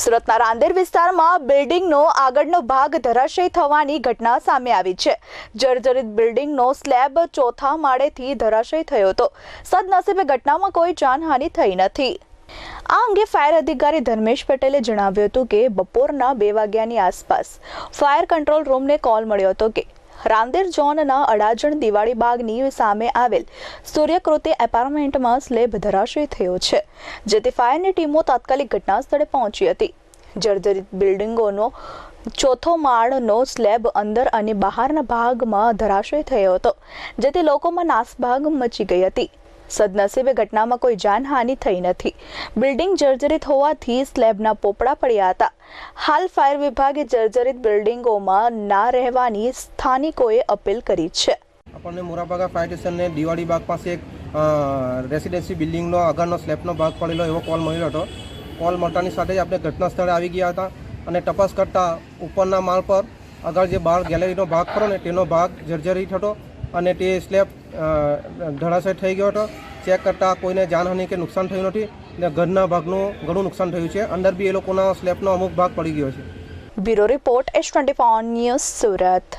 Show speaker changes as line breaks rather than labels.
સુરતના રાંદેર વિસ્તારમાં બિલ્ડિંગનો આગળનો ભાગ ધરાશયી થવાની ઘટના સામે આવી છે। જર્જરિત બિલ્ડિંગનો સ્લેબ ચોથા માળેથી ધરાશયી થયો હતો। સદનસીબે ઘટનામાં કોઈ જાનહાનિ થઈ નથી। આ અંગે ફાયર અધિકારી ધર્મેશ પટેલે જણાવ્યું હતું કે બપોરના 2 વાગ્યાની આસપાસ ફાયર કંટ્રોલ રૂમને કોલ મળ્યો હતો કે રાંદેર ઝોનના અડાજણ દિવાળી બાગની સામે આવેલ સૂર્યકૃતિ એપાર્ટમેન્ટમાં સ્લેબ ધરાશયી થયો છે, જેથી ફાયરની ટીમો તાત્કાલિક ઘટના સ્થળે પહોંચી હતી। જર્જરિત બિલ્ડિંગોનો ચોથો માળનો સ્લેબ અંદર અને બહારના ભાગમાં ધરાશયી થયો હતો, જેથી લોકોમાં નાસભાગ મચી ગઈ હતી। સદનસીબે ઘટનામાં કોઈ જાનહાનિ થઈ નથી। બિલ્ડિંગ જર્જરિત હોવાથી સ્લેબના પોપડા પડ્યા હતા। હાલ ફાયર વિભાગે જર્જરિત બિલ્ડિંગોમાં ના રહેવાની સ્થાનિકોએ અપીલ કરી છે।
આપણને મોરાબાગા ફાયર સ્ટેશનને દિવાળી બાગ પાસે એક રેસિડેન્સી બિલ્ડિંગનો આગળનો સ્લેબનો ભાગ પડેલો એવો કોલ મળ્યો હતો। કોલ મળતાની સાથે જ આપણે ઘટના સ્થળે આવી ગયા હતા અને તપાસ કરતા ઉપરના માળ પર આગળ જે બહાર ગેલેરીનો ભાગ ખરો ને તેનો ભાગ જર્જરિત હતો અને તે સ્લેબ ધરાશય થઈ ગયો હતો। ચેક કરતાં કોઈને જાનહાનિ કે નુકસાન થયું નથી અને ઘરના ભાગનું ઘણું નુકસાન થયું છે। અંદર બી એ લોકોના સ્લેબનો અમુક ભાગ પડી ગયો છે।
Bureau report H24 news Surat.